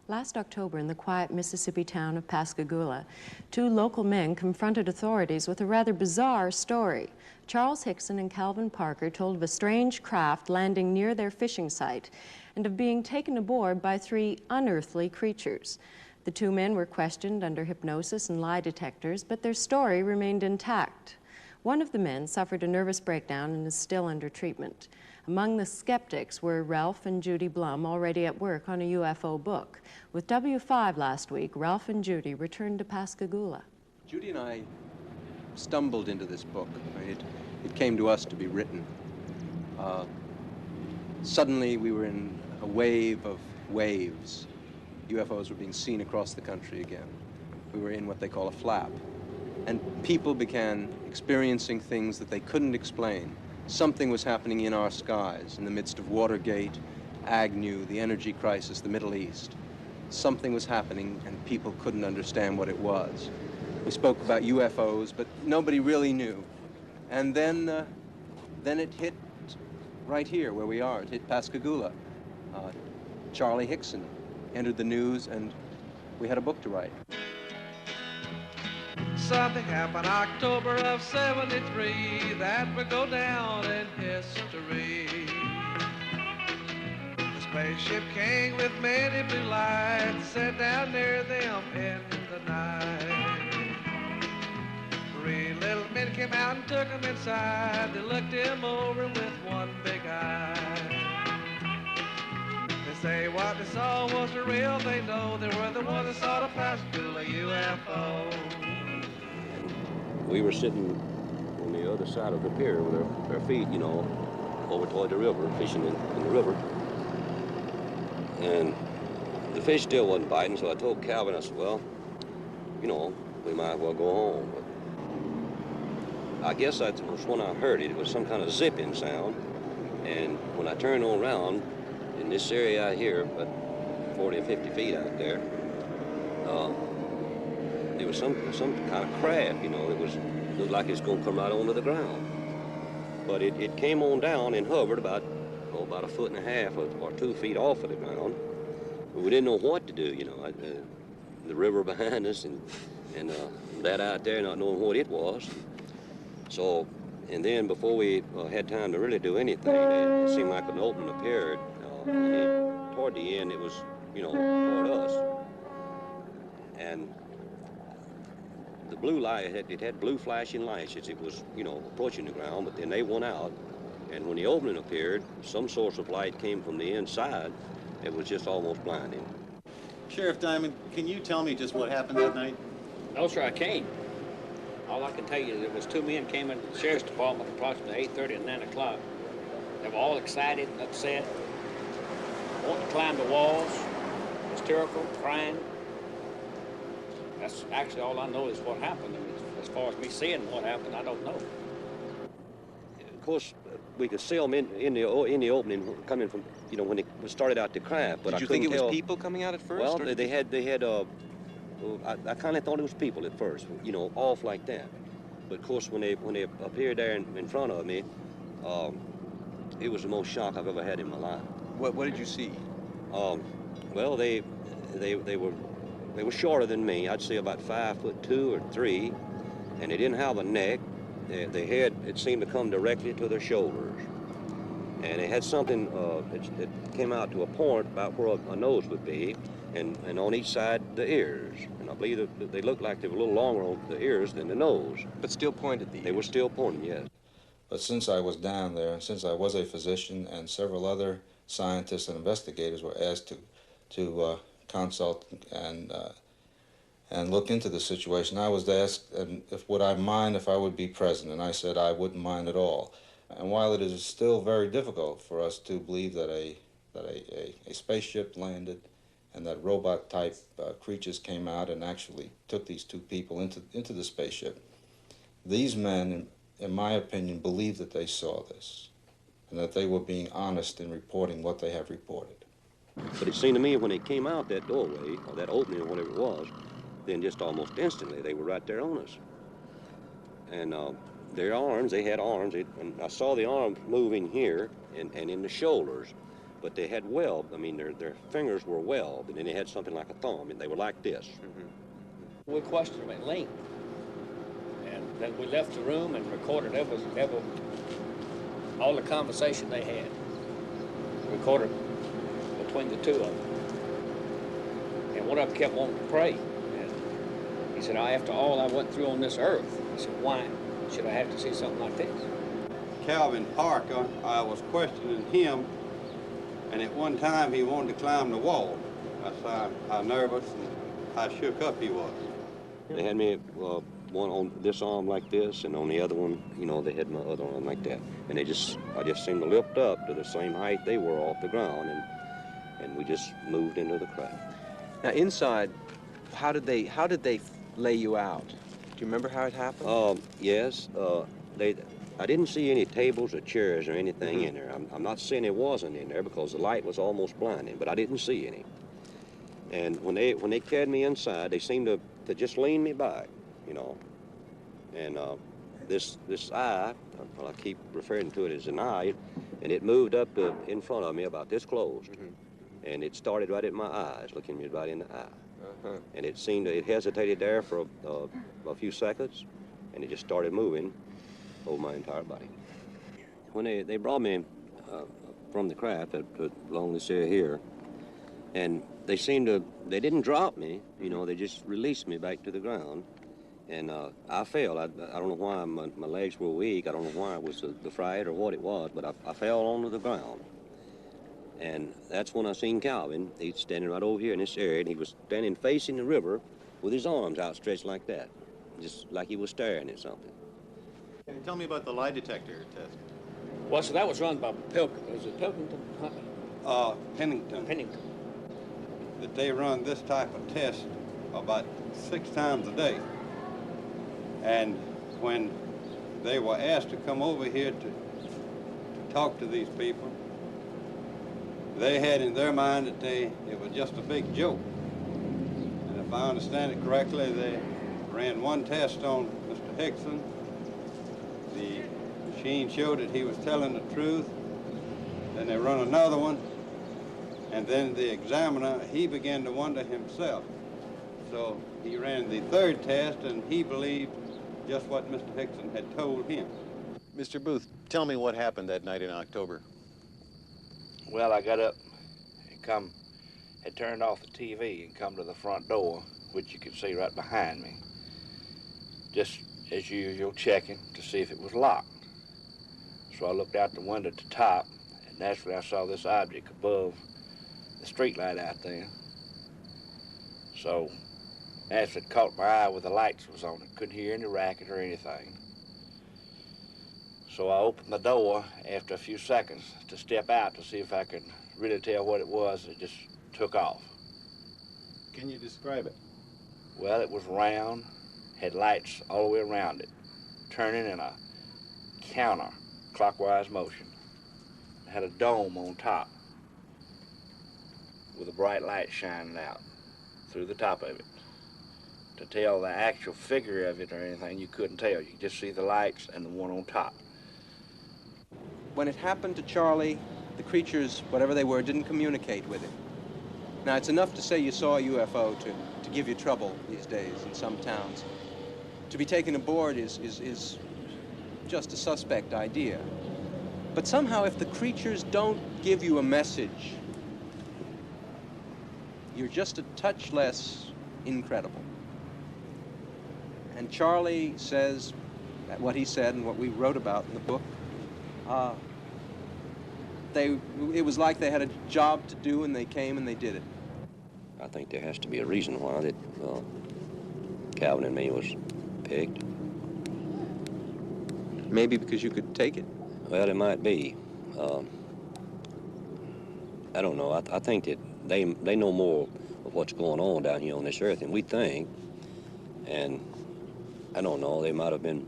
Last October, in the quiet Mississippi town of Pascagoula, two local men confronted authorities with a rather bizarre story. Charles Hickson and Calvin Parker told of a strange craft landing near their fishing site and of being taken aboard by three unearthly creatures. The two men were questioned under hypnosis and lie detectors, but their story remained intact. One of the men suffered a nervous breakdown and is still under treatment. Among the skeptics were Ralph and Judy Blum, already at work on a UFO book. With W5 last week, Ralph and Judy returned to Pascagoula. Judy and I stumbled into this book. It came to us to be written. Suddenly we were in a wave of waves. UFOs were being seen across the country again. We were in what they call a flap. And people began experiencing things that they couldn't explain. Something was happening in our skies in the midst of Watergate, Agnew, the energy crisis, the Middle East. Something was happening and people couldn't understand what it was. We spoke about UFOs, but nobody really knew. And then it hit right here where we are. It hit Pascagoula. Charlie Hickson entered the news and we had a book to write. Something happened October of '73 that would go down in history. The spaceship came with many blue lights, set down near them in the night. Three little men came out and took them inside. They looked him over with one big eye. They say what they saw was the real thing, though. They were the ones that saw the Pascagoula UFO. We were sitting on the other side of the pier with our feet, you know, over toward the river, fishing in the river. And the fish still wasn't biting, so I told Calvin, I said, well, you know, we might as well go home. But I guess that was when I heard it. It was some kind of zipping sound. And when I turned around, in this area out here, about 40 or 50 feet out there, there was some kind of craft, you know. It looked like it's going to come right onto the ground. But it came on down and hovered about a foot and a half or 2 feet off of the ground. But we didn't know what to do, you know. The river behind us and that out there not knowing what it was. So, and then before we had time to really do anything, it seemed like an opening appeared. Toward the end, it was, you know, toward us. And the blue light, it had blue flashing lights as it was, you know, approaching the ground, but then they went out. And when the opening appeared, some source of light came from the inside. It was just almost blinding. Sheriff Diamond, can you tell me just what happened that night? No, sir, I can't. All I can tell you is there was two men came into the sheriff's department approximately 8:30 and 9 o'clock. They were all excited, upset, wanting to climb the walls, hysterical, crying. That's actually all I know is what happened. I mean, as far as me seeing what happened, I don't know. Of course, we could see them in the opening coming from, you know, when it started out to craft. But Did you think it was people coming out at first? Well, they had. I kind of thought it was people at first, you know, off like that. But of course, when they appeared there in front of me, it was the most shock I've ever had in my life. What did you see? Well, they were shorter than me. I'd say about 5'2" or 3", and they didn't have a neck. Their head, it seemed to come directly to their shoulders, and they had something that came out to a point about where a nose would be, and on each side the ears. And I believe that they looked like they were a little longer on the ears than the nose. But still pointed the ears. They were still pointing, yes. But since I was down there, and since I was a physician, and several other scientists and investigators were asked to consult and look into the situation, I was asked would I mind if I would be present, and I said I wouldn't mind at all. And while it is still very difficult for us to believe that a spaceship landed and that robot-type creatures came out and actually took these two people into the spaceship, these men, in my opinion, believed that they saw this and that they were being honest in reporting what they have reported. But it seemed to me when they came out that doorway, or that opening, or whatever it was, then just almost instantly they were right there on us. And their arms, they had arms, and I saw the arms moving here and in the shoulders. but they had webbed. I mean, their fingers were webbed, and then they had something like a thumb, and they were like this. We questioned them at length, and then we left the room and recorded all the conversation they had, recorded between the two of them. And one of them kept wanting to pray. And he said, after all I went through on this earth, I said, why should I have to see something like this? Calvin Parker, I was questioning him, and at one time he wanted to climb the wall. That's how nervous and how shook up he was. They had me one on this arm like this, and on the other one, you know, they had my other arm like that. And I just seemed to lift up to the same height they were off the ground, and we just moved into the craft. Now inside, how did they lay you out? Do you remember how it happened? Yes. I didn't see any tables or chairs or anything in there. I'm not saying there wasn't in there because the light was almost blinding, but I didn't see any. And when they carried me inside, they seemed to just lean me back, you know. And this eye, I keep referring to it as an eye, and it moved up in front of me about this close. And it started right at my eyes, looking me right in the eye. And it hesitated there for a few seconds, and it just started moving over my entire body. When they brought me from the craft along this area here, and they didn't drop me, you know, they just released me back to the ground. And I fell. I don't know why my legs were weak. I don't know why it was the fright or what it was, but I fell onto the ground. And that's when I seen Calvin. He's standing right over here in this area, and he was standing facing the river with his arms outstretched like that, just like he was staring at something. Tell me about the lie detector test. Well, so that was run by Pilkington. Was it Pilkington? Pennington. Pennington. That they run this type of test about 6 times a day. And when they were asked to come over here to talk to these people, they had in their mind that it was just a big joke. And if I understand it correctly, they ran one test on Mr. Hickson. The machine showed that he was telling the truth. Then they run another one. And then the examiner, he began to wonder himself. So he ran the 3rd test, and he believed just what Mr. Hickson had told him. Mr. Booth, tell me what happened that night in October. Well, I got up and had turned off the TV and come to the front door, which you could see right behind me. Just as usual, checking to see if it was locked. So I looked out the window at the top, and naturally I saw this object above the street light out there. So naturally it caught my eye with the lights was on. I couldn't hear any racket or anything. So I opened the door after a few seconds to step out to see if I could really tell what it was. It just took off. Can you describe it? Well, it was round, had lights all the way around it, turning in a counter-clockwise motion. It had a dome on top with a bright light shining out through the top of it. To tell the actual figure of it or anything, you couldn't tell. You could just see the lights and the one on top. When it happened to Charlie, the creatures, whatever they were, didn't communicate with him. Now, it's enough to say you saw a UFO to give you trouble these days in some towns. To be taken aboard is just a suspect idea. But somehow, if the creatures don't give you a message, you're just a touch less incredible. And Charlie says what he said and what we wrote about in the book. It was like they had a job to do, and they came and they did it. I think there has to be a reason why that Calvin and me was picked. Maybe because you could take it. Well, it might be. I don't know. I think that they know more of what's going on down here on this earth than we think. And I don't know, they might have been,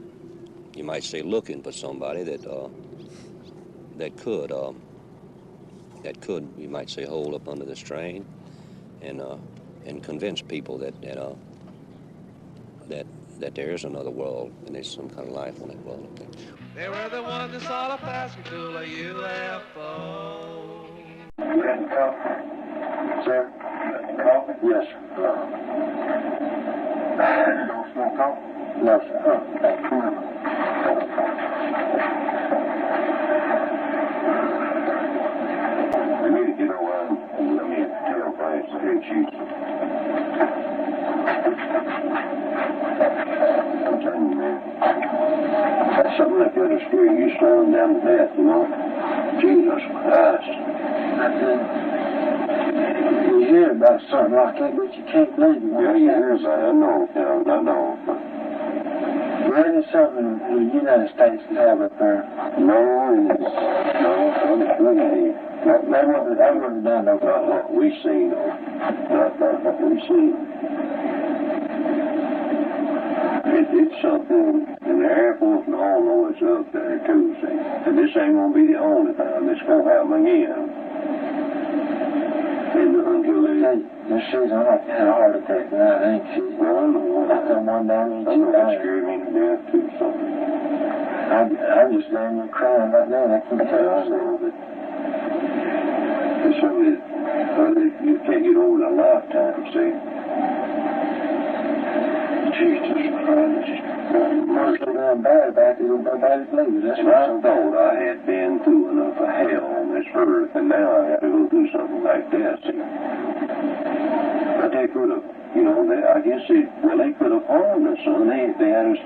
you might say, looking for somebody that could, you might say, hold up under the strain and convince people that there is another world and there's some kind of life on that world up there. They were the ones that saw the Pascagoula UFO. You had coffee? Sir? Coffee? Yes, sir. You don't smoke coffee? No, sir. Thank you. We need to get around and let me tell Brian to head chief. I'm telling you, man. That's something like that is scaring you slowing down to death, you know? Jesus Christ. You hear about something like that, but you can't believe it. Yeah, you hear about it. I know, I know. There is something the United States have up there. No, I'm telling you. That wasn't done, though. Not what we seen, though. Not what we seen. It's something, and the Air Force and all know it's up there, too, see. And this ain't gonna be the only time this gonna happen again. Until they... Hey, this shit's like had a heart attack tonight, ain't she? Well, I know. Someone down there, I know that scared me to death, too, so... I'm just laying there crying right now. I can't tell you. I know, but... It's something that you can't get over in a lifetime, see? Jesus Christ. Most of them bad about it, nobody believes. That's what I thought I had been through enough of hell on this earth, and now I have to go through something like that, see? But they could have, you know, I guess they could have harmed us, son. They had us,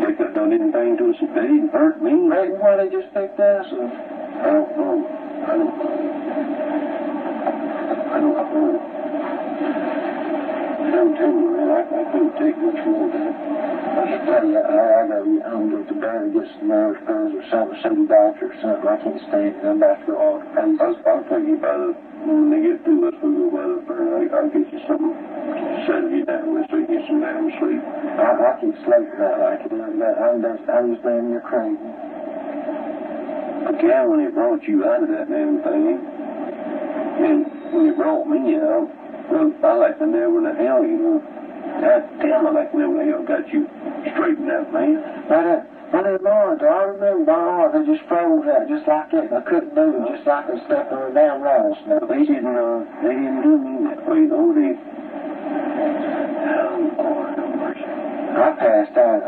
they could have done anything to us if they didn't hurt me. Maybe why they just picked us up? I don't know. I'm telling you, man, I couldn't take much more of that. I tell you, I know I'm going to better get some nerve pills or something, some doctor or something. I can't stand it. I'm about to go all the pace. I'll tell you about it when they get through us. We'll go by the burn. I'll get you something to settle you down with so you get some damn sleep. I can sleep tonight like it. I'm just laying there crazy. Okay, when they brought you out of that damn thing, and when you brought me out, well, I like to know when the hell, you know. God damn, I like to know when the hell got you straightened out, man. When they marked, I remember my arm, they just froze out just like that. I couldn't do it, just like I stepped on a damn rattlesnake. They didn't do me that way, though. I passed out.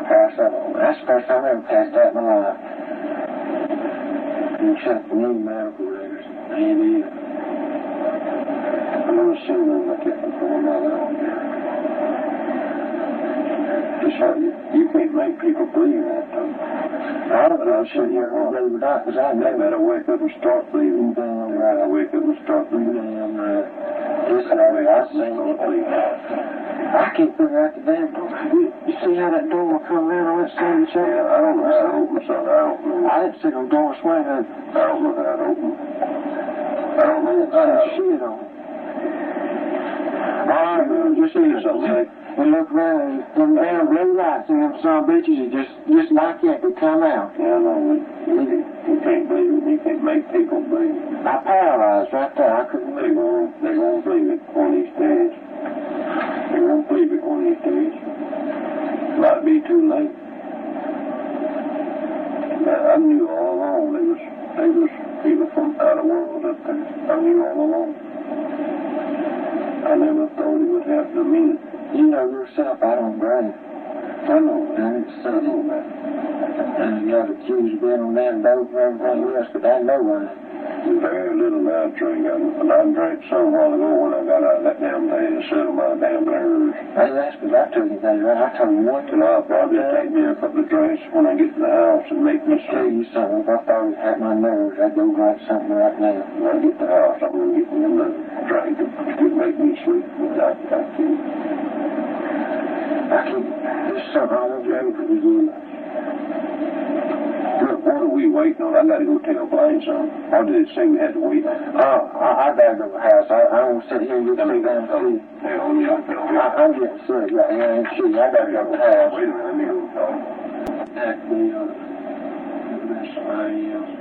That's the first time I ever passed out in my life. And shut the new medical records. And I'm never seen them like that before in my life. Just how you can't make people believe that, though. I don't know, shit, you're going to believe it not, because I know. They better wake up and start believing. Damn right. They better wake up and start believing. Damn right. Listen, I've seen it. I can't figure out the damn door. You see how that door will come around on that side of the church? Yeah, I don't know how to open something. I don't know. I didn't see no door swing open. I don't know how to open. I don't know how to shit on it. All right, you see something. We look around, them damn blue lights and them some bitches are just like that, they come out. Yeah, I know. You can't believe it. You can't make people believe it. I paralyzed right there. I couldn't believe it. They won't believe it one of these days. They won't believe it one of these days. Might be too late. I knew all along they was people from out of the world up there. I knew all along. I never thought it would happen to me. You know yourself, I don't brag. I know that. I didn't say that. And you got accused of being on that boat and everything else, but I know I very little I drink. And I drank some while ago when I got out of that damn thing to settle my damn nerves. Hey, that's because I took you there. I told you what to do. I'll probably take me a couple of drinks when I get to the house and make me sleep. Tell you something, if I thought it had my nerves, I'd go drink something right now. When I get to the house, I'm going to get me another drink to make me sleep. I can't. There's something I want to do for you. Look, what are we waiting on? I got to go tell Blaine something. Or did it say we had to wait? I better go to the house. I won't sit here and get sick down the street. I'm getting sick right here and shit. I better go to the house. Wait a minute, let me go talk. That's somebody else.